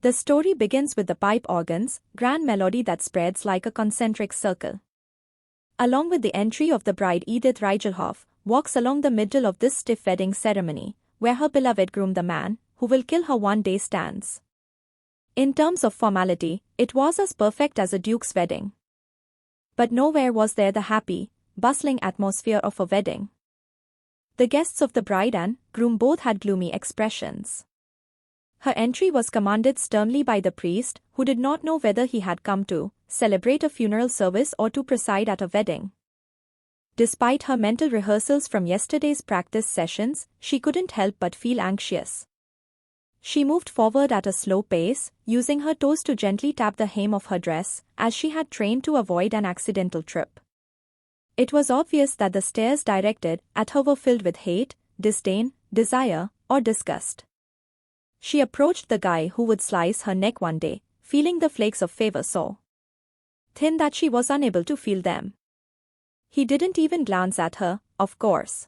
The story begins with the pipe organ's grand melody that spreads like a concentric circle. Along with the entry of the bride, Edith Rigelhoff walks along the middle of this stiff wedding ceremony, where her beloved groom, the man who will kill her one day, stands. In terms of formality, it was as perfect as a duke's wedding. But nowhere was there the happy, bustling atmosphere of a wedding. The guests of the bride and groom both had gloomy expressions. Her entry was commanded sternly by the priest, who did not know whether he had come to celebrate a funeral service or to preside at a wedding. Despite her mental rehearsals from yesterday's practice sessions, she couldn't help but feel anxious. She moved forward at a slow pace, using her toes to gently tap the hem of her dress, as she had trained to avoid an accidental trip. It was obvious that the stares directed at her were filled with hate, disdain, desire, or disgust. She approached the guy who would slice her neck one day, feeling the flakes of favor so thin that she was unable to feel them. He didn't even glance at her, of course.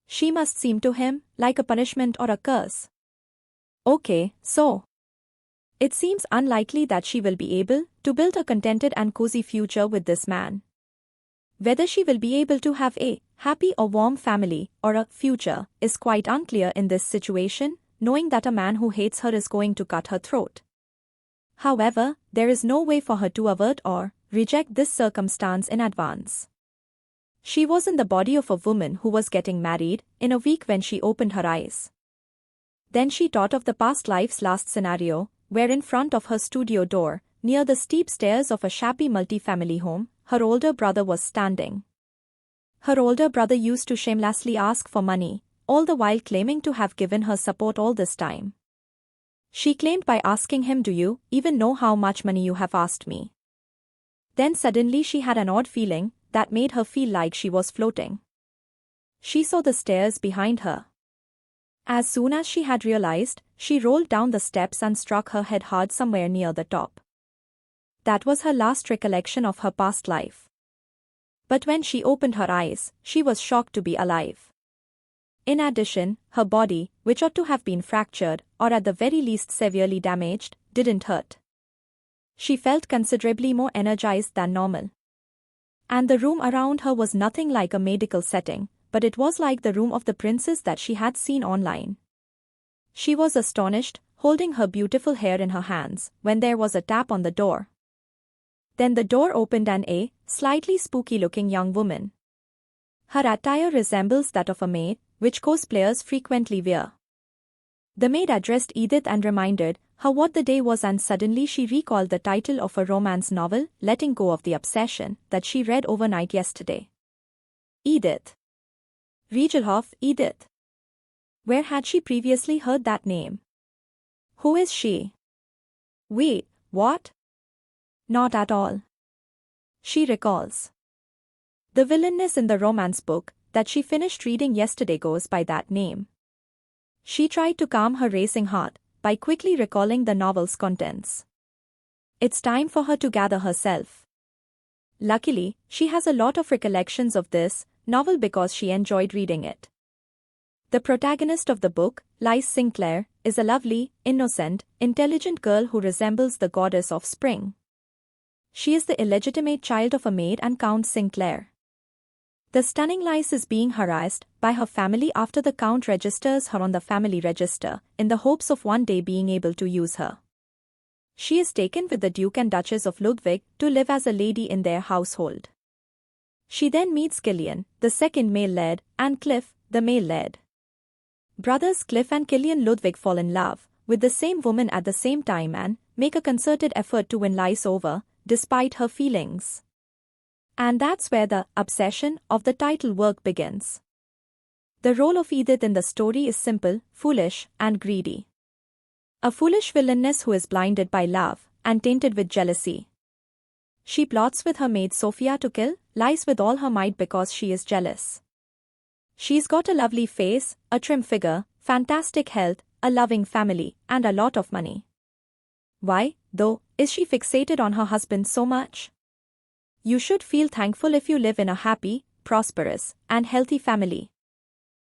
She must seem to him like a punishment or a curse. Okay, so it seems unlikely that she will be able to build a contented and cozy future with this man. Whether she will be able to have a happy or warm family or a future is quite unclear in this situation, knowing that a man who hates her is going to cut her throat. However, there is no way for her to avert or reject this circumstance in advance. She was in the body of a woman who was getting married in a week when she opened her eyes. Then she thought of the past life's last scenario, where in front of her studio door, near the steep stairs of a shabby multi-family home, her older brother was standing. Her older brother used to shamelessly ask for money, all the while claiming to have given her support all this time. She claimed by asking him, "Do you even know how much money you have asked me?" Then suddenly she had an odd feeling that made her feel like she was floating. She saw the stairs behind her. As soon as she had realized, she rolled down the steps and struck her head hard somewhere near the top. That was her last recollection of her past life. But when she opened her eyes, she was shocked to be alive. In addition, her body, which ought to have been fractured, or at the very least severely damaged, didn't hurt. She felt considerably more energized than normal. And the room around her was nothing like a medical setting, but it was like the room of the princess that she had seen online. She was astonished, holding her beautiful hair in her hands, when there was a tap on the door. Then the door opened and a slightly spooky-looking young woman. Her attire resembles that of a maid, which cosplayers frequently wear. The maid addressed Edith and reminded her what the day was, and suddenly she recalled the title of a romance novel, Letting Go of the Obsession, that she read overnight yesterday. Edith Rigelhoff, Edith. Where had she previously heard that name? Who is she? Wait, what? Not at all. She recalls. The villainess in the romance book that she finished reading yesterday goes by that name. She tried to calm her racing heart by quickly recalling the novel's contents. It's time for her to gather herself. Luckily, she has a lot of recollections of this novel because she enjoyed reading it. The protagonist of the book, Liz Sinclair, is a lovely, innocent, intelligent girl who resembles the goddess of spring. She is the illegitimate child of a maid and Count Sinclair. The stunning Liz is being harassed by her family after the Count registers her on the family register, in the hopes of one day being able to use her. She is taken with the Duke and Duchess of Ludwig to live as a lady in their household. She then meets Killian, the second male lead, and Cliff, the male lead. Brothers Cliff and Killian Ludwig fall in love with the same woman at the same time and make a concerted effort to win Liz over, despite her feelings. And that's where the obsession of the title work begins. The role of Edith in the story is simple, foolish, and greedy. A foolish villainess who is blinded by love and tainted with jealousy. She plots with her maid Sophia to kill Liz with all her might because she is jealous. She's got a lovely face, a trim figure, fantastic health, a loving family, and a lot of money. Why, though, is she fixated on her husband so much? You should feel thankful if you live in a happy, prosperous, and healthy family.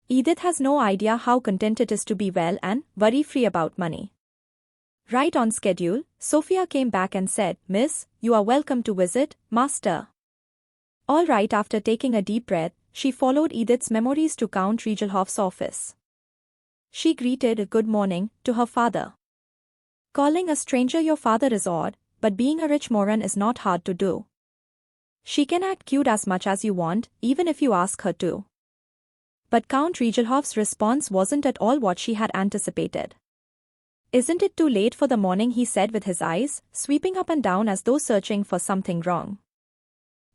Edith has no idea how content it is to be well and worry-free about money. Right on schedule, Sophia came back and said, "Miss, you are welcome to visit, Master." All right, after taking a deep breath, she followed Edith's memories to Count Regelhoff's office. She greeted a good morning to her father. Calling a stranger your father is odd, but being a rich moron is not hard to do. She can act cute as much as you want, even if you ask her to. But Count Regelhoff's response wasn't at all what she had anticipated. "Isn't it too late for the morning?" he said with his eyes sweeping up and down as though searching for something wrong.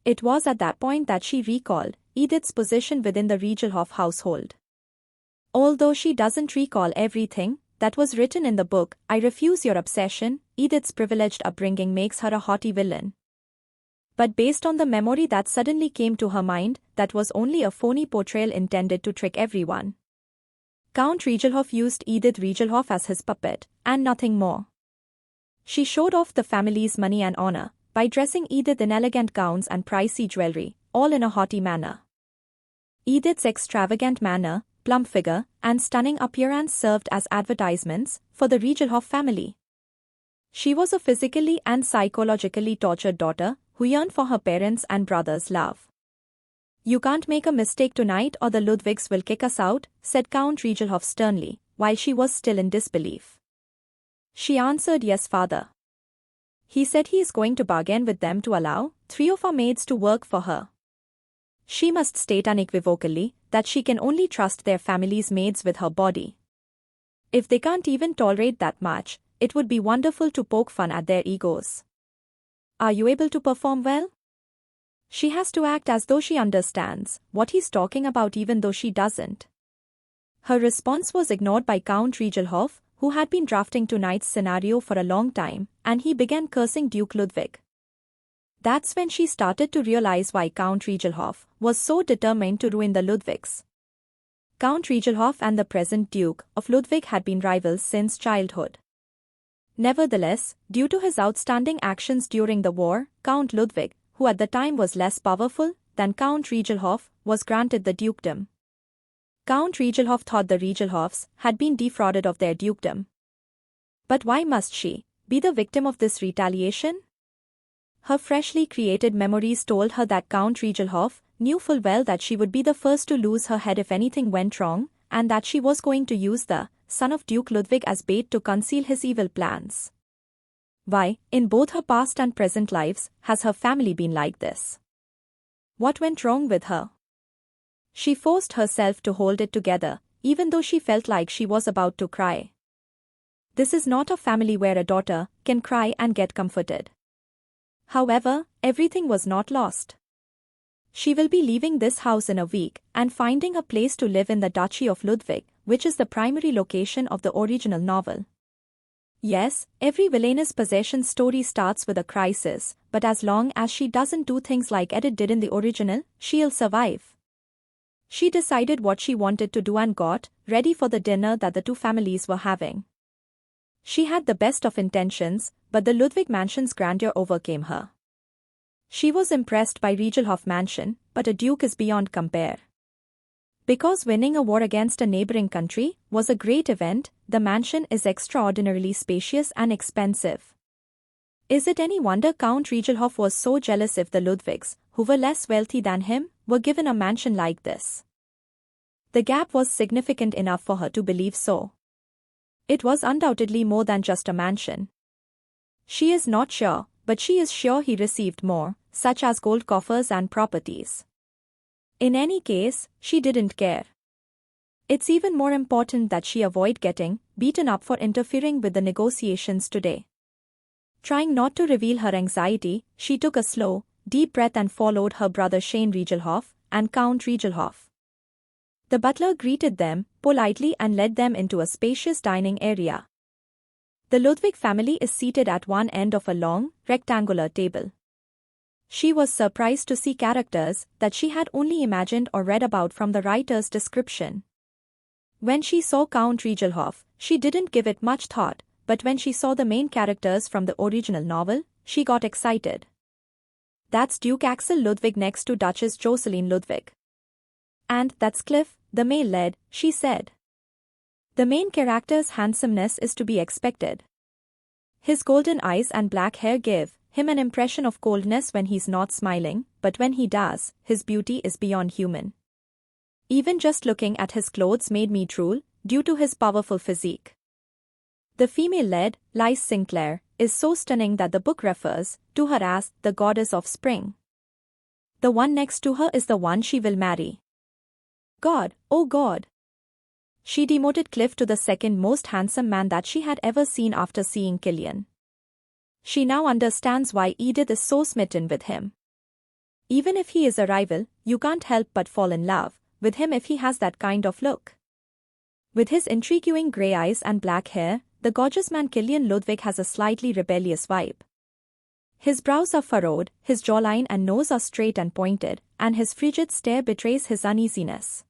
It was at that point that she recalled Edith's position within the Regelhoff household. Although she doesn't recall everything that was written in the book, "I Refuse Your Obsession," Edith's privileged upbringing makes her a haughty villain. But based on the memory that suddenly came to her mind, that was only a phony portrayal intended to trick everyone. Count Regelhoff used Edith Regelhoff as his puppet, and nothing more. She showed off the family's money and honor by dressing Edith in elegant gowns and pricey jewelry, all in a haughty manner. Edith's extravagant manner, plump figure, and stunning appearance served as advertisements for the Regelhoff family. She was a physically and psychologically tortured daughter who yearned for her parents' and brothers' love. "You can't make a mistake tonight or the Ludwigs will kick us out," said Count Regelhoff sternly, while she was still in disbelief. She answered, "Yes, father." He said he is going to bargain with them to allow 3 of our maids to work for her. She must state unequivocally that she can only trust their family's maids with her body. If they can't even tolerate that much, it would be wonderful to poke fun at their egos. "Are you able to perform well?" She has to act as though she understands what he's talking about even though she doesn't. Her response was ignored by Count Regelhoff, who had been drafting tonight's scenario for a long time, and he began cursing Duke Ludwig. That's when she started to realize why Count Regelhoff was so determined to ruin the Ludwigs. Count Regelhoff and the present Duke of Ludwig had been rivals since childhood. Nevertheless, due to his outstanding actions during the war, Count Ludwig, who at the time was less powerful than Count Regelhoff, was granted the dukedom. Count Regelhoff thought the Regelhoffs had been defrauded of their dukedom. But why must she be the victim of this retaliation? Her freshly created memories told her that Count Regelhoff knew full well that she would be the first to lose her head if anything went wrong, and that she was going to use the son of Duke Ludwig as bait to conceal his evil plans. Why, in both her past and present lives, has her family been like this? What went wrong with her? She forced herself to hold it together, even though she felt like she was about to cry. This is not a family where a daughter can cry and get comforted. However, everything was not lost. She will be leaving this house in a week and finding a place to live in the Duchy of Ludwig, which is the primary location of the original novel. Yes, every villainous possession story starts with a crisis, but as long as she doesn't do things like Edith did in the original, she'll survive. She decided what she wanted to do and got ready for the dinner that the two families were having. She had the best of intentions, but the Ludwig mansion's grandeur overcame her. She was impressed by Regelhoff Mansion, but a duke is beyond compare. Because winning a war against a neighboring country was a great event, the mansion is extraordinarily spacious and expensive. Is it any wonder Count Regelhoff was so jealous if the Ludwigs, who were less wealthy than him, were given a mansion like this? The gap was significant enough for her to believe so. It was undoubtedly more than just a mansion. She is not sure, but she is sure he received more, such as gold coffers and properties. In any case, she didn't care. It's even more important that she avoid getting beaten up for interfering with the negotiations today. Trying not to reveal her anxiety, she took a slow, deep breath and followed her brother Shane Regelhoff and Count Regelhoff. The butler greeted them politely and led them into a spacious dining area. The Ludwig family is seated at one end of a long, rectangular table. She was surprised to see characters that she had only imagined or read about from the writer's description. When she saw Count Regelhoff, she didn't give it much thought, but when she saw the main characters from the original novel, she got excited. That's Duke Axel Ludwig next to Duchess Jocelyn Ludwig. And that's Cliff, the male lead, she said. The main character's handsomeness is to be expected. His golden eyes and black hair give him an impression of coldness when he's not smiling, but when he does, his beauty is beyond human. Even just looking at his clothes made me drool, due to his powerful physique. The female lead, Liz Sinclair, is so stunning that the book refers to her as the goddess of spring. The one next to her is the one she will marry. God, oh God! She demoted Cliff to the second most handsome man that she had ever seen after seeing Killian. She now understands why Edith is so smitten with him. Even if he is a rival, you can't help but fall in love with him if he has that kind of look. With his intriguing grey eyes and black hair, the gorgeous man Killian Ludwig has a slightly rebellious vibe. His brows are furrowed, his jawline and nose are straight and pointed, and his frigid stare betrays his uneasiness.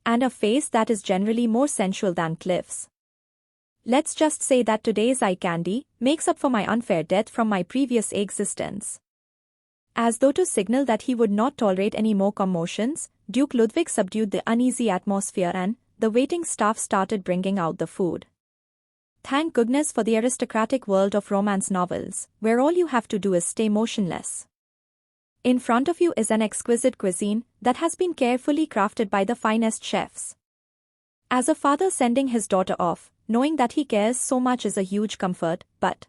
And a face that is generally more sensual than Cliff's. Let's just say that today's eye candy makes up for my unfair death from my previous existence. As though to signal that he would not tolerate any more commotions, Duke Ludwig subdued the uneasy atmosphere and the waiting staff started bringing out the food. Thank goodness for the aristocratic world of romance novels, where all you have to do is stay motionless. In front of you is an exquisite cuisine that has been carefully crafted by the finest chefs. As a father sending his daughter off, knowing that he cares so much is a huge comfort, but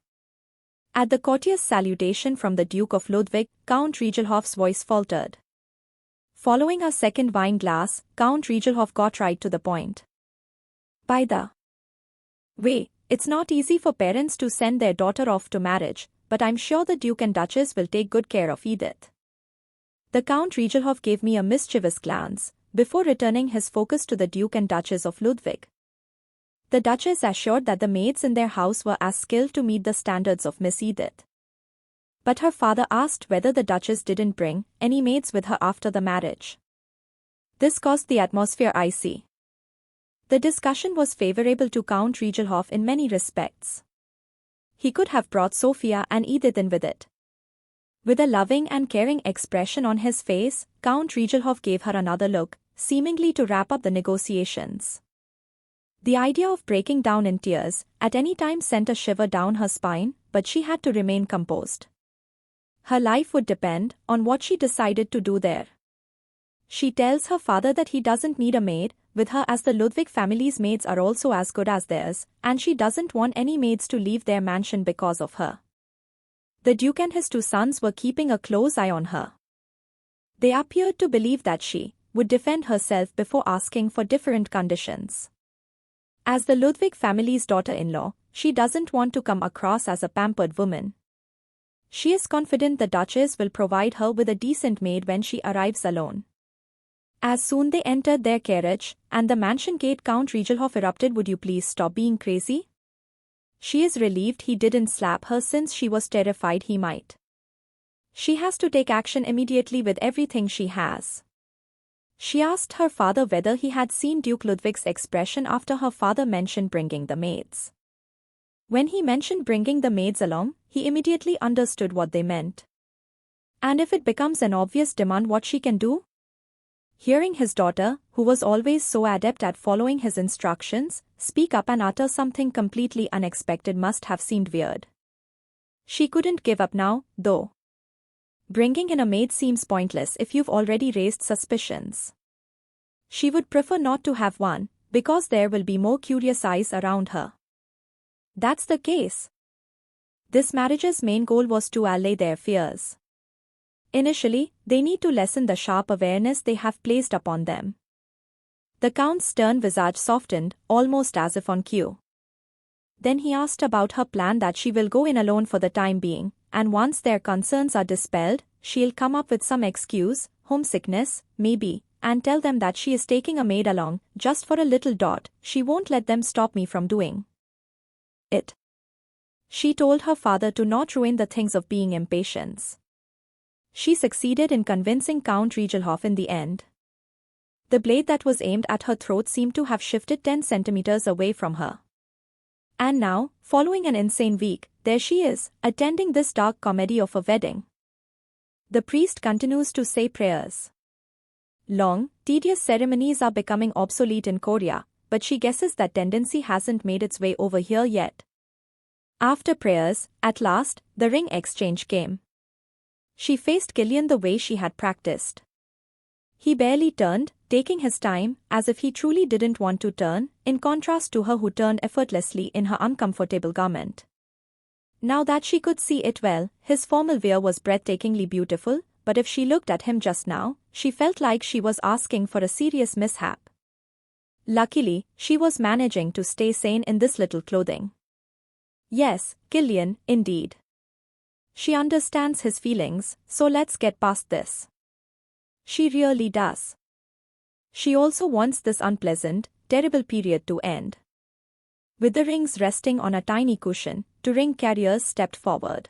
at the courteous salutation from the Duke of Ludwig, Count Riegelhoff's voice faltered. Following a second wine glass, Count Riegelhoff got right to the point. By the way, it's not easy for parents to send their daughter off to marriage, but I'm sure the Duke and Duchess will take good care of Edith. The Count Riegelhoff gave me a mischievous glance, before returning his focus to the Duke and Duchess of Ludwig. The Duchess assured that the maids in their house were as skilled to meet the standards of Miss Edith. But her father asked whether the Duchess didn't bring any maids with her after the marriage. This caused the atmosphere icy. The discussion was favorable to Count Riegelhoff in many respects. He could have brought Sophia and Edith in with it. With a loving and caring expression on his face, Count Riegelhoff gave her another look, seemingly to wrap up the negotiations. The idea of breaking down in tears at any time sent a shiver down her spine, but she had to remain composed. Her life would depend on what she decided to do there. She tells her father that he doesn't need a maid with her as the Ludwig family's maids are also as good as theirs, and she doesn't want any maids to leave their mansion because of her. The Duke and his two sons were keeping a close eye on her. They appeared to believe that she would defend herself before asking for different conditions. As the Ludwig family's daughter-in-law, she doesn't want to come across as a pampered woman. She is confident the Duchess will provide her with a decent maid when she arrives alone. As soon they entered their carriage, and the mansion gate, Count Riegelhoff erupted, "Would you please stop being crazy?" She is relieved he didn't slap her since she was terrified he might. She has to take action immediately with everything she has. She asked her father whether he had seen Duke Ludwig's expression after her father mentioned bringing the maids. When he mentioned bringing the maids along, he immediately understood what they meant. And if it becomes an obvious demand, what she can do? Hearing his daughter, who was always so adept at following his instructions, speak up and utter something completely unexpected must have seemed weird. She couldn't give up now, though. Bringing in a maid seems pointless if you've already raised suspicions. She would prefer not to have one, because there will be more curious eyes around her. That's the case. This marriage's main goal was to allay their fears. Initially, they need to lessen the sharp awareness they have placed upon them. The Count's stern visage softened, almost as if on cue. Then he asked about her plan that she will go in alone for the time being, and once their concerns are dispelled, she'll come up with some excuse, homesickness, maybe, and tell them that she is taking a maid along, just for a little dot. She won't let them stop me from doing it. She told her father to not ruin the things of being impatient. She succeeded in convincing Count Riegelhoff in the end. The blade that was aimed at her throat seemed to have shifted 10 centimeters away from her. And now, following an insane week, there she is, attending this dark comedy of a wedding. The priest continues to say prayers. Long, tedious ceremonies are becoming obsolete in Korea, but she guesses that tendency hasn't made its way over here yet. After prayers, at last, the ring exchange came. She faced Killian the way she had practiced. He barely turned, taking his time, as if he truly didn't want to turn, in contrast to her who turned effortlessly in her uncomfortable garment. Now that she could see it well, his formal wear was breathtakingly beautiful, but if she looked at him just now, she felt like she was asking for a serious mishap. Luckily, she was managing to stay sane in this little clothing. Yes, Killian, indeed. She understands his feelings, so let's get past this. She really does. She also wants this unpleasant, terrible period to end. With the rings resting on a tiny cushion, two ring carriers stepped forward.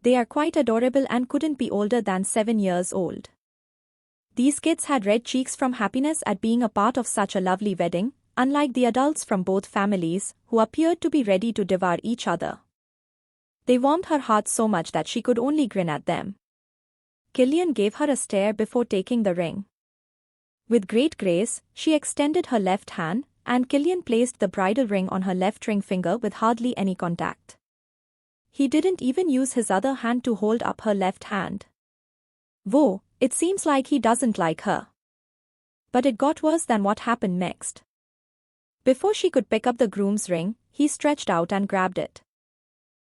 They are quite adorable and couldn't be older than 7 years old. These kids had red cheeks from happiness at being a part of such a lovely wedding, unlike the adults from both families, who appeared to be ready to devour each other. They warmed her heart so much that she could only grin at them. Killian gave her a stare before taking the ring. With great grace, she extended her left hand, and Killian placed the bridal ring on her left ring finger with hardly any contact. He didn't even use his other hand to hold up her left hand. Whoa, it seems like he doesn't like her. But it got worse than what happened next. Before she could pick up the groom's ring, he stretched out and grabbed it.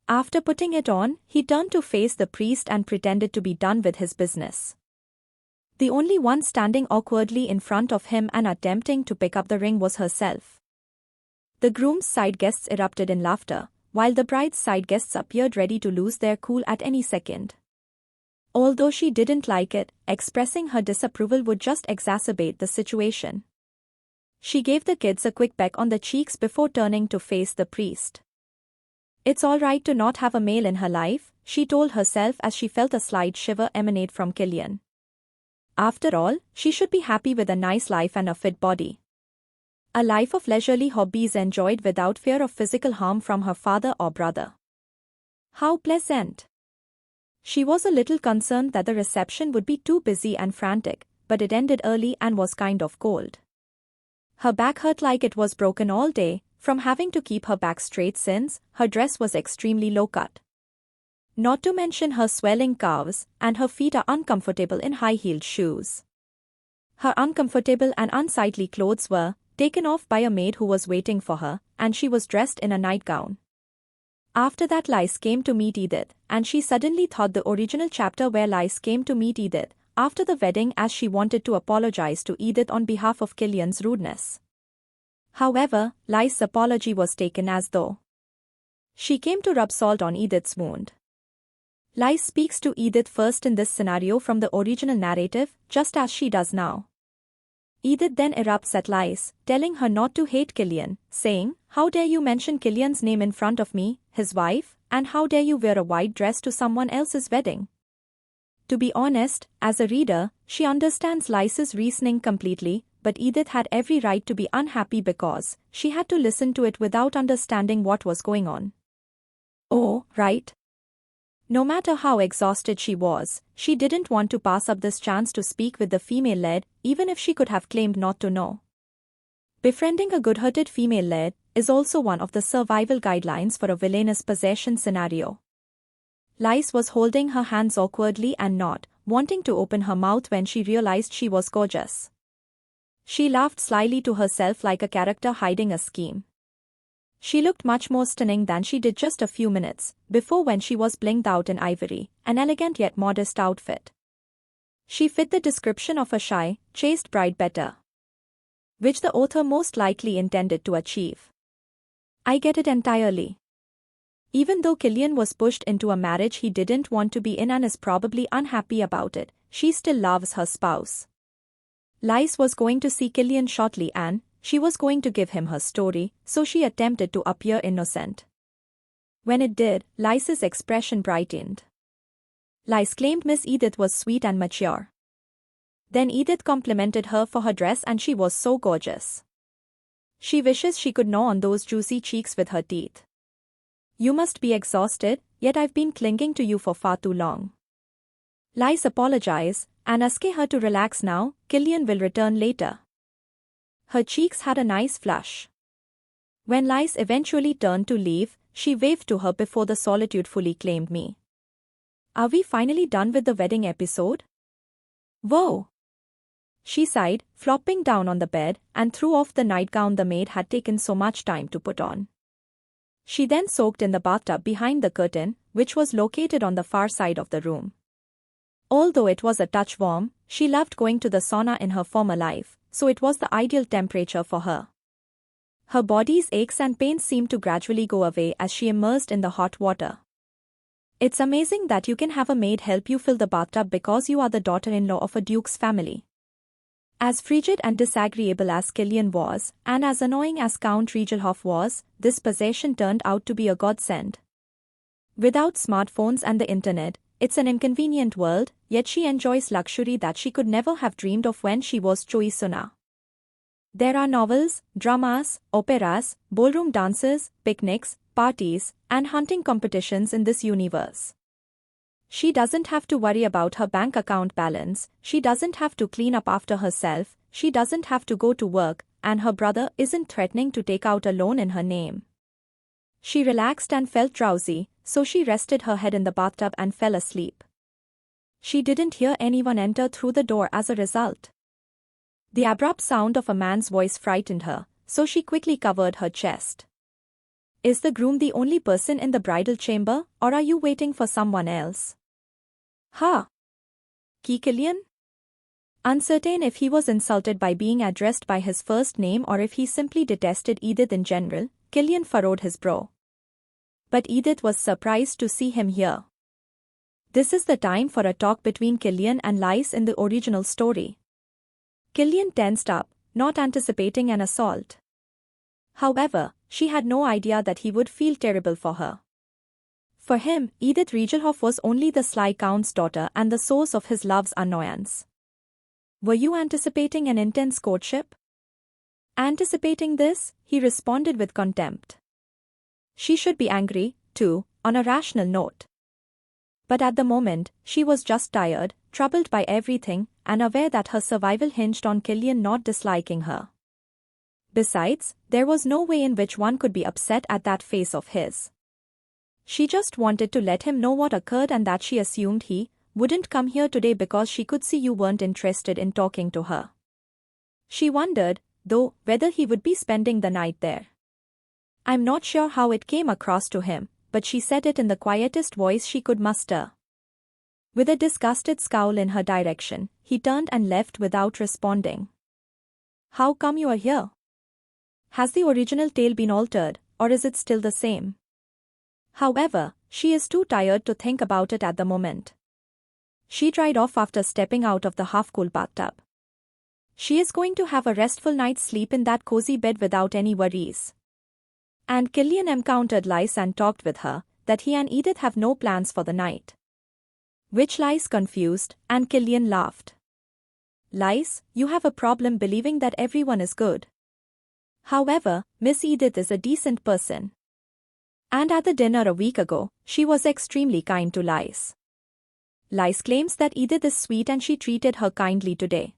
After putting it on, he turned to face the priest and pretended to be done with his business. The only one standing awkwardly in front of him and attempting to pick up the ring was herself. The groom's side guests erupted in laughter, while the bride's side guests appeared ready to lose their cool at any second. Although she didn't like it, expressing her disapproval would just exacerbate the situation. She gave the kids a quick peck on the cheeks before turning to face the priest. It's all right to not have a male in her life, she told herself as she felt a slight shiver emanate from Killian. After all, she should be happy with a nice life and a fit body. A life of leisurely hobbies enjoyed without fear of physical harm from her father or brother. How pleasant! She was a little concerned that the reception would be too busy and frantic, but it ended early and was kind of cold. Her back hurt like it was broken all day, from having to keep her back straight since her dress was extremely low-cut. Not to mention her swelling calves, and her feet are uncomfortable in high-heeled shoes. Her uncomfortable and unsightly clothes were taken off by a maid who was waiting for her, and she was dressed in a nightgown. After that Lice came to meet Edith, and she suddenly thought the original chapter where Lice came to meet Edith after the wedding as she wanted to apologize to Edith on behalf of Killian's rudeness. However, Lice's apology was taken as though she came to rub salt on Edith's wound. Lice speaks to Edith first in this scenario from the original narrative, just as she does now. Edith then erupts at Lice, telling her not to hate Killian, saying, "How dare you mention Killian's name in front of me, his wife, and how dare you wear a white dress to someone else's wedding?" To be honest, as a reader, she understands Lice's reasoning completely, but Edith had every right to be unhappy because she had to listen to it without understanding what was going on. Oh, right. No matter how exhausted she was, she didn't want to pass up this chance to speak with the female lead, even if she could have claimed not to know. Befriending a good-hearted female lead is also one of the survival guidelines for a villainous possession scenario. Lice was holding her hands awkwardly and not wanting to open her mouth when she realized she was gorgeous. She laughed slyly to herself like a character hiding a scheme. She looked much more stunning than she did just a few minutes before when she was blinged out in ivory, an elegant yet modest outfit. She fit the description of a shy, chaste bride better, which the author most likely intended to achieve. I get it entirely. Even though Killian was pushed into a marriage he didn't want to be in and is probably unhappy about it, she still loves her spouse. Lice was going to see Killian shortly and she was going to give him her story, so she attempted to appear innocent. When it did, Lice's expression brightened. Lice claimed Miss Edith was sweet and mature. Then Edith complimented her for her dress and she was so gorgeous. She wishes she could gnaw on those juicy cheeks with her teeth. You must be exhausted, yet I've been clinging to you for far too long. Lice apologized, and asking her to relax now, Killian will return later. Her cheeks had a nice flush. When Lice eventually turned to leave, she waved to her before the solitude fully claimed me. Are we finally done with the wedding episode? Whoa! She sighed, flopping down on the bed, and threw off the nightgown the maid had taken so much time to put on. She then soaked in the bathtub behind the curtain, which was located on the far side of the room. Although it was a touch warm, she loved going to the sauna in her former life, so it was the ideal temperature for her. Her body's aches and pains seemed to gradually go away as she immersed in the hot water. It's amazing that you can have a maid help you fill the bathtub because you are the daughter-in-law of a duke's family. As frigid and disagreeable as Killian was, and as annoying as Count Regelhoff was, this possession turned out to be a godsend. Without smartphones and the internet, it's an inconvenient world, yet she enjoys luxury that she could never have dreamed of when she was Choi Suna. There are novels, dramas, operas, ballroom dances, picnics, parties, and hunting competitions in this universe. She doesn't have to worry about her bank account balance, she doesn't have to clean up after herself, she doesn't have to go to work, and her brother isn't threatening to take out a loan in her name. She relaxed and felt drowsy, so she rested her head in the bathtub and fell asleep. She didn't hear anyone enter through the door as a result. The abrupt sound of a man's voice frightened her, so she quickly covered her chest. Is the groom the only person in the bridal chamber, or are you waiting for someone else? Ha! Killian? Uncertain if he was insulted by being addressed by his first name or if he simply detested Edith in general, Killian furrowed his brow. But Edith was surprised to see him here. This is the time for a talk between Killian and Lys in the original story. Killian tensed up, not anticipating an assault. However, she had no idea that he would feel terrible for her. For him, Edith Regelhoff was only the sly count's daughter and the source of his love's annoyance. Were you anticipating an intense courtship? Anticipating this, he responded with contempt. She should be angry, too, on a rational note. But at the moment, she was just tired, troubled by everything, and aware that her survival hinged on Killian not disliking her. Besides, there was no way in which one could be upset at that face of his. She just wanted to let him know what occurred and that she assumed he wouldn't come here today because she could see you weren't interested in talking to her. She wondered, though, whether he would be spending the night there. I'm not sure how it came across to him, but she said it in the quietest voice she could muster. With a disgusted scowl in her direction, he turned and left without responding. How come you are here? Has the original tale been altered, or is it still the same? However, she is too tired to think about it at the moment. She dried off after stepping out of the half-cool bathtub. She is going to have a restful night's sleep in that cozy bed without any worries. And Killian encountered Lys and talked with her, that he and Edith have no plans for the night. Which Lys confused, and Killian laughed. Lys, you have a problem believing that everyone is good. However, Miss Edith is a decent person. And at the dinner a week ago, she was extremely kind to Lys. Lys claims that Edith is sweet and she treated her kindly today.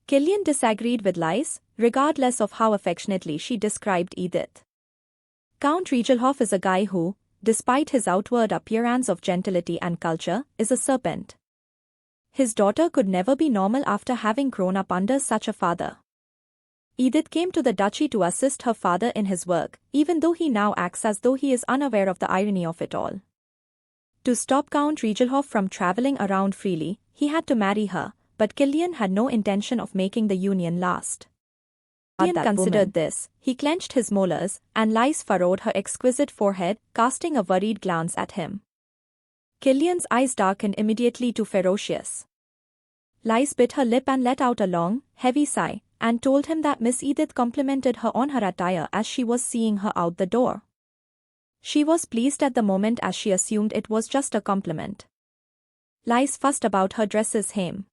Killian disagreed with Lys, regardless of how affectionately she described Edith. Count Regelhoff is a guy who, despite his outward appearance of gentility and culture, is a serpent. His daughter could never be normal after having grown up under such a father. Edith came to the duchy to assist her father in his work, even though he now acts as though he is unaware of the irony of it all. To stop Count Regelhoff from traveling around freely, he had to marry her, but Killian had no intention of making the union last. Killian considered this, he clenched his molars, and Lys furrowed her exquisite forehead, casting a worried glance at him. Killian's eyes darkened immediately to ferocious. Lys bit her lip and let out a long, heavy sigh, and told him that Miss Edith complimented her on her attire as she was seeing her out the door. She was pleased at the moment as she assumed it was just a compliment. Lys fussed about her dress's hem.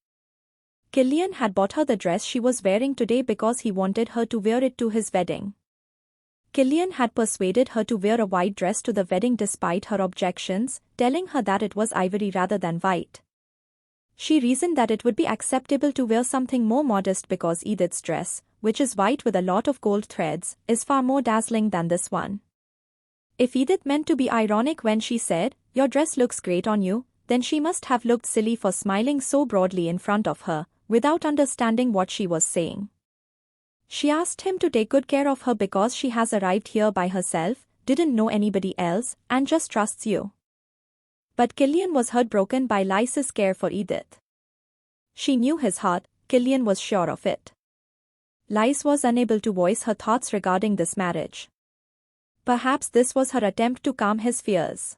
Killian had bought her the dress she was wearing today because he wanted her to wear it to his wedding. Killian had persuaded her to wear a white dress to the wedding despite her objections, telling her that it was ivory rather than white. She reasoned that it would be acceptable to wear something more modest because Edith's dress, which is white with a lot of gold threads, is far more dazzling than this one. If Edith meant to be ironic when she said, "Your dress looks great on you," then she must have looked silly for smiling so broadly in front of her, without understanding what she was saying. She asked him to take good care of her because she has arrived here by herself, didn't know anybody else, and just trusts you. But Killian was heartbroken by Lys's care for Edith. She knew his heart, Killian was sure of it. Lys was unable to voice her thoughts regarding this marriage. Perhaps this was her attempt to calm his fears.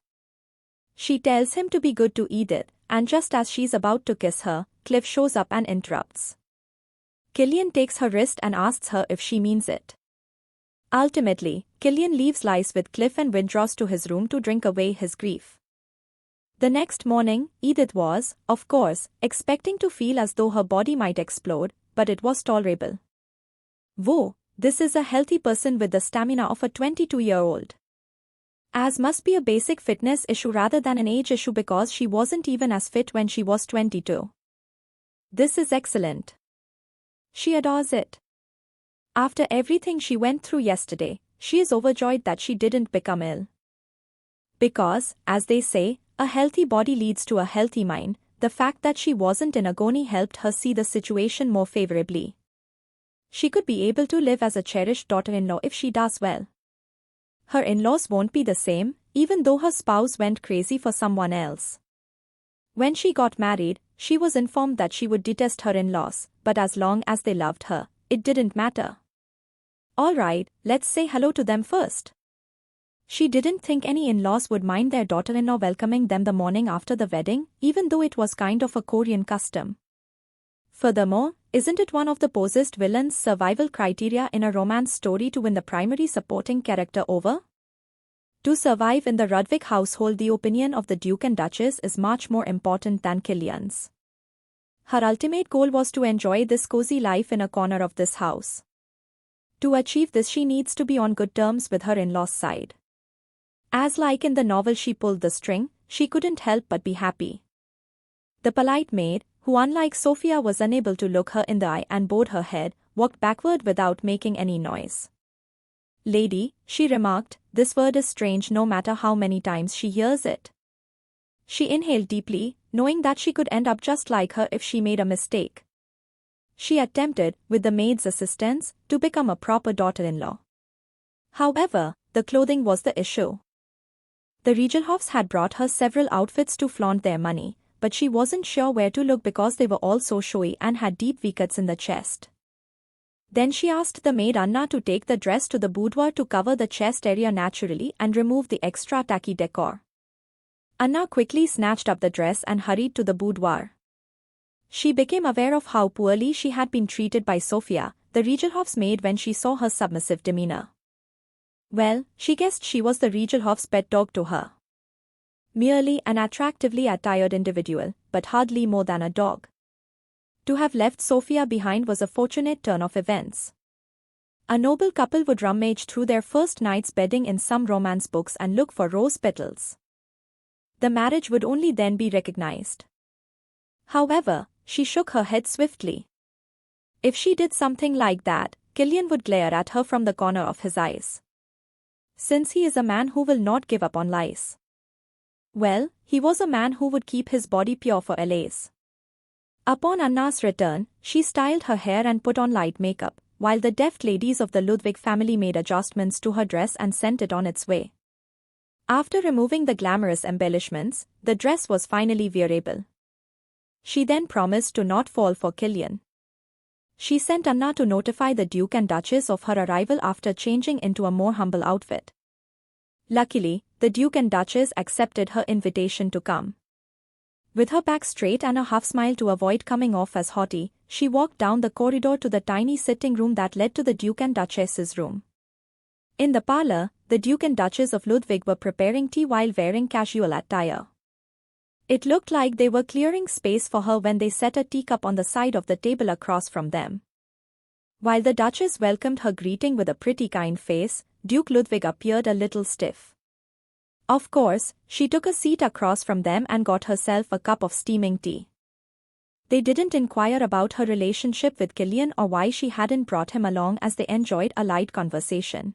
She tells him to be good to Edith, and just as she's about to kiss her, Cliff shows up and interrupts. Killian takes her wrist and asks her if she means it. Ultimately, Killian leaves Lys with Cliff and withdraws to his room to drink away his grief. The next morning, Edith was, of course, expecting to feel as though her body might explode, but it was tolerable. Whoa, this is a healthy person with the stamina of a 22-year-old. As must be a basic fitness issue rather than an age issue because she wasn't even as fit when she was 22. This is excellent. She adores it. After everything she went through yesterday, she is overjoyed that she didn't become ill. Because, as they say, a healthy body leads to a healthy mind, the fact that she wasn't in agony helped her see the situation more favorably. She could be able to live as a cherished daughter-in-law if she does well. Her in-laws won't be the same, even though her spouse went crazy for someone else. When she got married, she was informed that she would detest her in-laws, but as long as they loved her, it didn't matter. Alright, let's say hello to them first. She didn't think any in-laws would mind their daughter-in-law welcoming them the morning after the wedding, even though it was kind of a Korean custom. Furthermore, isn't it one of the possessed villain's survival criteria in a romance story to win the primary supporting character over? To survive in the Rudvig household, the opinion of the Duke and Duchess is much more important than Killian's. Her ultimate goal was to enjoy this cozy life in a corner of this house. To achieve this, she needs to be on good terms with her in-laws' side. As like in the novel She Pulled the String, she couldn't help but be happy. The polite maid, who unlike Sophia was unable to look her in the eye and bowed her head, walked backward without making any noise. "Lady," she remarked, "this word is strange no matter how many times she hears it." She inhaled deeply, knowing that she could end up just like her if she made a mistake. She attempted, with the maid's assistance, to become a proper daughter-in-law. However, the clothing was the issue. The Riegelhoffs had brought her several outfits to flaunt their money, but she wasn't sure where to look because they were all so showy and had deep V-cuts in the chest. Then she asked the maid Anna to take the dress to the boudoir to cover the chest area naturally and remove the extra tacky decor. Anna quickly snatched up the dress and hurried to the boudoir. She became aware of how poorly she had been treated by Sophia, the Riegelhoff's maid, when she saw her submissive demeanor. Well, she guessed she was the Riegelhoff's pet dog to her. Merely an attractively attired individual, but hardly more than a dog. To have left Sophia behind was a fortunate turn of events. A noble couple would rummage through their first night's bedding in some romance books and look for rose petals. The marriage would only then be recognized. However, she shook her head swiftly. If she did something like that, Killian would glare at her from the corner of his eyes. Since he is a man who will not give up on Lys. Well, he was a man who would keep his body pure for Elise. Upon Anna's return, she styled her hair and put on light makeup, while the deft ladies of the Ludwig family made adjustments to her dress and sent it on its way. After removing the glamorous embellishments, the dress was finally wearable. She then promised to not fall for Killian. She sent Anna to notify the Duke and Duchess of her arrival after changing into a more humble outfit. Luckily, the Duke and Duchess accepted her invitation to come. With her back straight and a half-smile to avoid coming off as haughty, she walked down the corridor to the tiny sitting room that led to the Duke and Duchess's room. In the parlor, the Duke and Duchess of Ludwig were preparing tea while wearing casual attire. It looked like they were clearing space for her when they set a teacup on the side of the table across from them. While the Duchess welcomed her greeting with a pretty kind face, Duke Ludwig appeared a little stiff. Of course, she took a seat across from them and got herself a cup of steaming tea. They didn't inquire about her relationship with Killian or why she hadn't brought him along as they enjoyed a light conversation.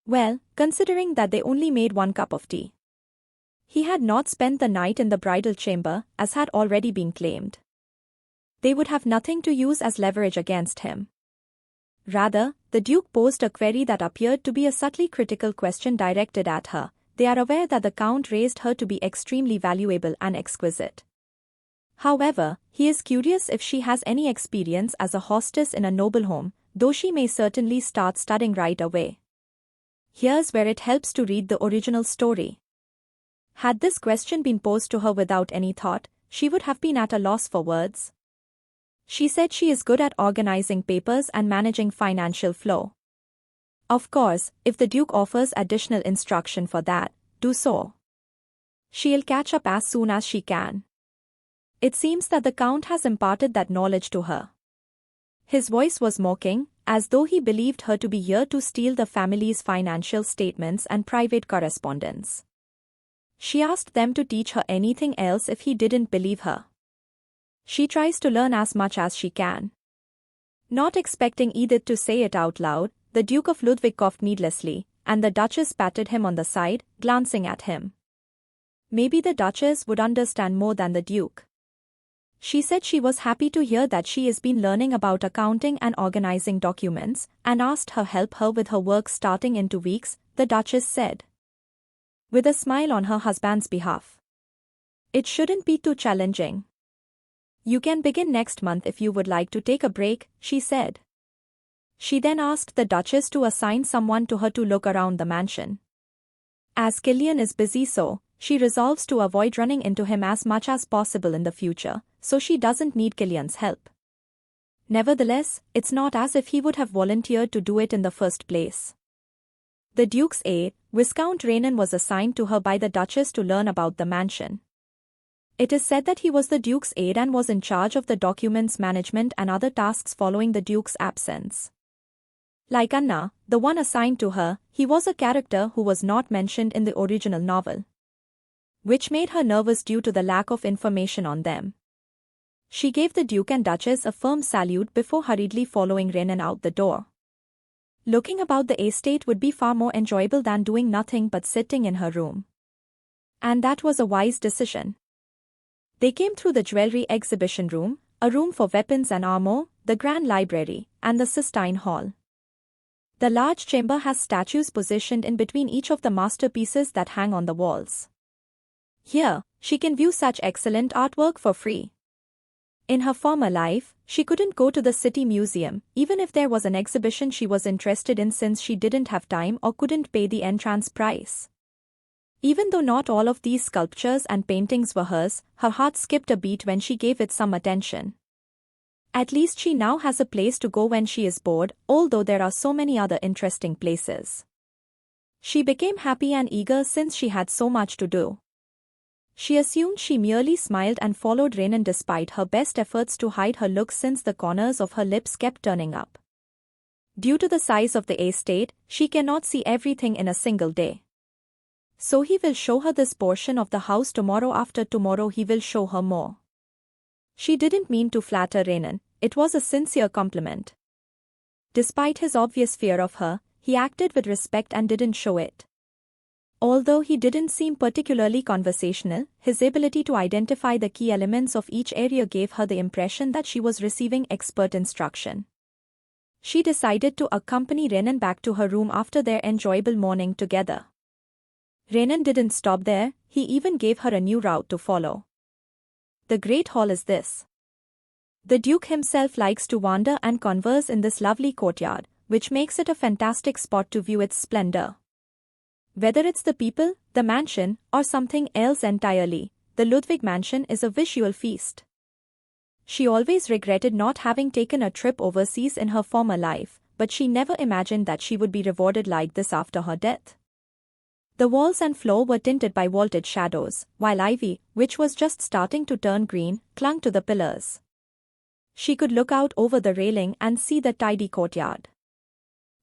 Well, considering that they only made 1 cup of tea. He had not spent the night in the bridal chamber, as had already been claimed. They would have nothing to use as leverage against him. Rather, the Duke posed a query that appeared to be a subtly critical question directed at her. They are aware that the Count raised her to be extremely valuable and exquisite. However, he is curious if she has any experience as a hostess in a noble home, though she may certainly start studying right away. Here's where it helps to read the original story. Had this question been posed to her without any thought, she would have been at a loss for words. She said she is good at organizing papers and managing financial flow. Of course, if the Duke offers additional instruction for that, do so. She'll catch up as soon as she can. It seems that the Count has imparted that knowledge to her. His voice was mocking, as though he believed her to be here to steal the family's financial statements and private correspondence. She asked them to teach her anything else if he didn't believe her. She tries to learn as much as she can. Not expecting Edith to say it out loud, the Duke of Ludwig coughed needlessly, and the Duchess patted him on the side, glancing at him. Maybe the Duchess would understand more than the Duke. She said she was happy to hear that she has been learning about accounting and organizing documents, and asked her help her with her work starting in 2 weeks, the Duchess said, with a smile on her husband's behalf. It shouldn't be too challenging. You can begin next month if you would like to take a break, she said. She then asked the Duchess to assign someone to her to look around the mansion. As Killian is busy she resolves to avoid running into him as much as possible in the future, so she doesn't need Killian's help. Nevertheless, it's not as if he would have volunteered to do it in the first place. The Duke's aide, Viscount Renan, was assigned to her by the Duchess to learn about the mansion. It is said that he was the Duke's aide and was in charge of the documents management and other tasks following the Duke's absence. Like Anna, the one assigned to her, he was a character who was not mentioned in the original novel, which made her nervous due to the lack of information on them. She gave the Duke and Duchess a firm salute before hurriedly following Renan out the door. Looking about the estate would be far more enjoyable than doing nothing but sitting in her room. And that was a wise decision. They came through the jewelry exhibition room, a room for weapons and armor, the grand library, and the Sistine Hall. The large chamber has statues positioned in between each of the masterpieces that hang on the walls. Here, she can view such excellent artwork for free. In her former life, she couldn't go to the city museum, even if there was an exhibition she was interested in, since she didn't have time or couldn't pay the entrance price. Even though not all of these sculptures and paintings were hers, her heart skipped a beat when she gave it some attention. At least she now has a place to go when she is bored, although there are so many other interesting places. She became happy and eager since she had so much to do. She assumed she merely smiled and followed Renan despite her best efforts to hide her look, since the corners of her lips kept turning up. Due to the size of the estate, she cannot see everything in a single day. So he will show her this portion of the house tomorrow. After tomorrow he will show her more. She didn't mean to flatter Renan, it was a sincere compliment. Despite his obvious fear of her, he acted with respect and didn't show it. Although he didn't seem particularly conversational, his ability to identify the key elements of each area gave her the impression that she was receiving expert instruction. She decided to accompany Renan back to her room after their enjoyable morning together. Renan didn't stop there, he even gave her a new route to follow. The Great Hall is this. The Duke himself likes to wander and converse in this lovely courtyard, which makes it a fantastic spot to view its splendor. Whether it's the people, the mansion, or something else entirely, the Ludwig mansion is a visual feast. She always regretted not having taken a trip overseas in her former life, but she never imagined that she would be rewarded like this after her death. The walls and floor were tinted by vaulted shadows, while ivy, which was just starting to turn green, clung to the pillars. She could look out over the railing and see the tidy courtyard.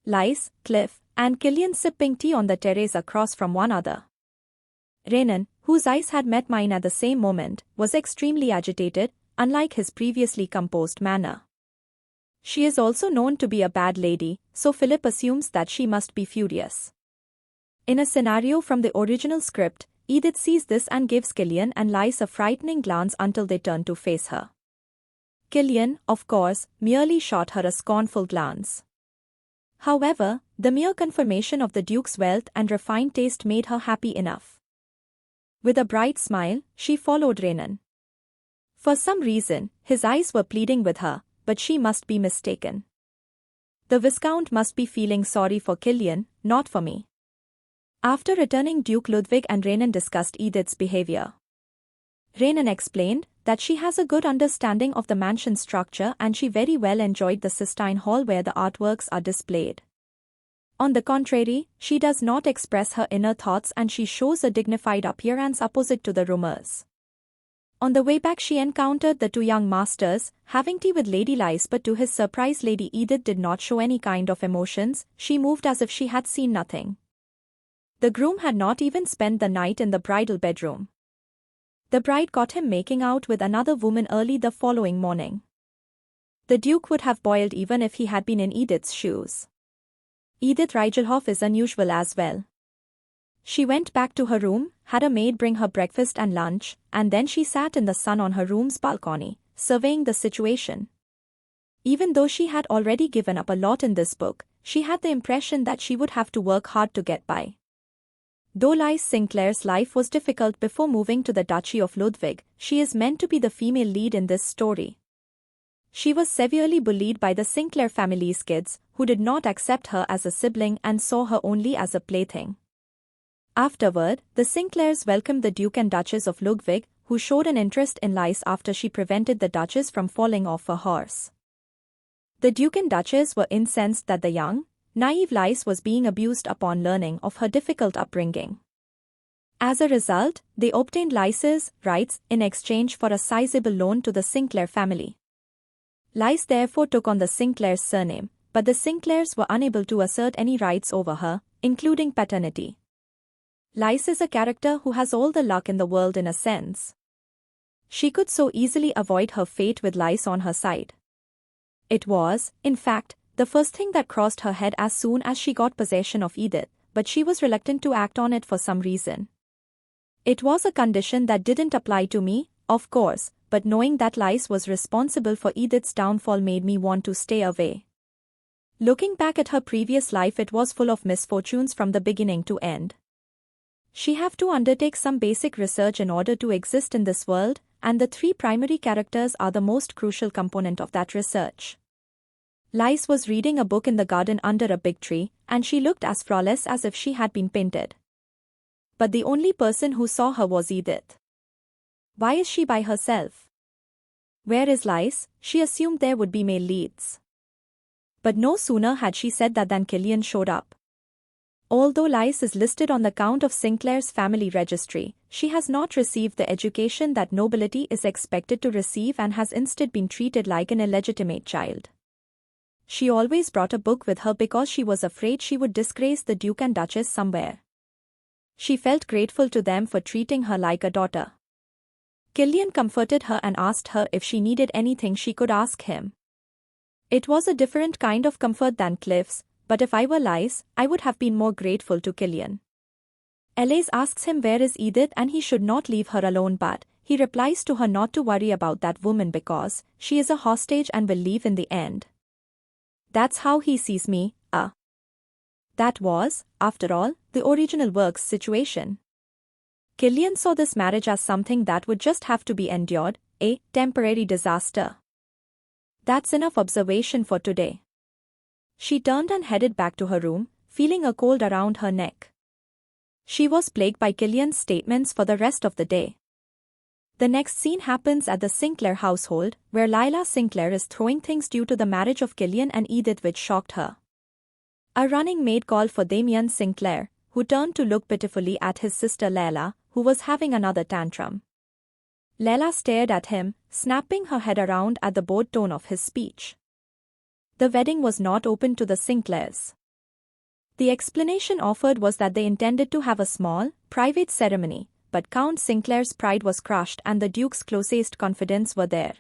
Lice, Cliff, and Killian sipping tea on the terrace across from one another. Renan, whose eyes had met mine at the same moment, was extremely agitated, unlike his previously composed manner. She is also known to be a bad lady, so Philip assumes that she must be furious. In a scenario from the original script, Edith sees this and gives Killian and Lys a frightening glance until they turn to face her. Killian, of course, merely shot her a scornful glance. However, the mere confirmation of the Duke's wealth and refined taste made her happy enough. With a bright smile, she followed Renan. For some reason, his eyes were pleading with her, but she must be mistaken. The Viscount must be feeling sorry for Killian, not for me. After returning, Duke Ludwig and Renan discussed Edith's behavior. Renan explained that she has a good understanding of the mansion structure and she very well enjoyed the Sistine Hall where the artworks are displayed. On the contrary, she does not express her inner thoughts and she shows a dignified appearance opposite to the rumors. On the way back she encountered the two young masters, having tea with Lady Lys, but to his surprise Lady Edith did not show any kind of emotions, she moved as if she had seen nothing. The groom had not even spent the night in the bridal bedroom. The bride caught him making out with another woman early the following morning. The Duke would have boiled even if he had been in Edith's shoes. Edith Rigelhoff is unusual as well. She went back to her room, had a maid bring her breakfast and lunch, and then she sat in the sun on her room's balcony, surveying the situation. Even though she had already given up a lot in this book, she had the impression that she would have to work hard to get by. Though Lys Sinclair's life was difficult before moving to the Duchy of Ludwig, she is meant to be the female lead in this story. She was severely bullied by the Sinclair family's kids, who did not accept her as a sibling and saw her only as a plaything. Afterward, the Sinclairs welcomed the Duke and Duchess of Ludwig, who showed an interest in Lys after she prevented the Duchess from falling off her horse. The Duke and Duchess were incensed that the young, naive Lys was being abused upon learning of her difficult upbringing. As a result, they obtained Lys's rights in exchange for a sizable loan to the Sinclair family. Lys therefore took on the Sinclair's surname, but the Sinclairs were unable to assert any rights over her, including paternity. Lys is a character who has all the luck in the world in a sense. She could so easily avoid her fate with Lys on her side. It was, in fact, the first thing that crossed her head as soon as she got possession of Edith, but she was reluctant to act on it for some reason. It was a condition that didn't apply to me, of course, but knowing that Lys was responsible for Edith's downfall made me want to stay away. Looking back at her previous life, it was full of misfortunes from the beginning to end. She had to undertake some basic research in order to exist in this world, and the three primary characters are the most crucial component of that research. Lys was reading a book in the garden under a big tree, and she looked as flawless as if she had been painted. But the only person who saw her was Edith. Why is she by herself? Where is Lys? She assumed there would be male leads. But no sooner had she said that than Killian showed up. Although Lys is listed on the count of Sinclair's family registry, she has not received the education that nobility is expected to receive and has instead been treated like an illegitimate child. She always brought a book with her because she was afraid she would disgrace the Duke and Duchess somewhere. She felt grateful to them for treating her like a daughter. Killian comforted her and asked her if she needed anything she could ask him. It was a different kind of comfort than Cliff's, but if I were Lys, I would have been more grateful to Killian. Elise asks him where is Edith and he should not leave her alone, but he replies to her not to worry about that woman because she is a hostage and will leave in the end. That's how he sees me, That was, after all, the original work's situation. Killian saw this marriage as something that would just have to be endured, a temporary disaster. That's enough observation for today. She turned and headed back to her room, feeling a cold around her neck. She was plagued by Killian's statements for the rest of the day. The next scene happens at the Sinclair household, where Lila Sinclair is throwing things due to the marriage of Killian and Edith, which shocked her. A running maid called for Damien Sinclair, who turned to look pitifully at his sister Layla, who was having another tantrum. Layla stared at him, snapping her head around at the bored tone of his speech. The wedding was not open to the Sinclairs. The explanation offered was that they intended to have a small, private ceremony, but Count Sinclair's pride was crushed and the Duke's closest confidants were there.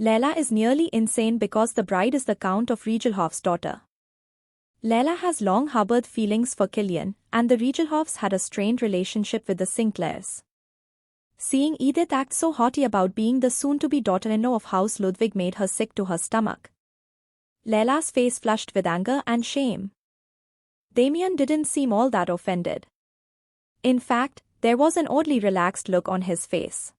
Layla is nearly insane because the bride is the Count of Rigelhoff's daughter. Leila has long harbored feelings for Killian, and the Riegelhoffs had a strained relationship with the Sinclairs. Seeing Edith act so haughty about being the soon-to-be daughter-in-law of House Ludwig made her sick to her stomach. Leila's face flushed with anger and shame. Damien didn't seem all that offended. In fact, there was an oddly relaxed look on his face.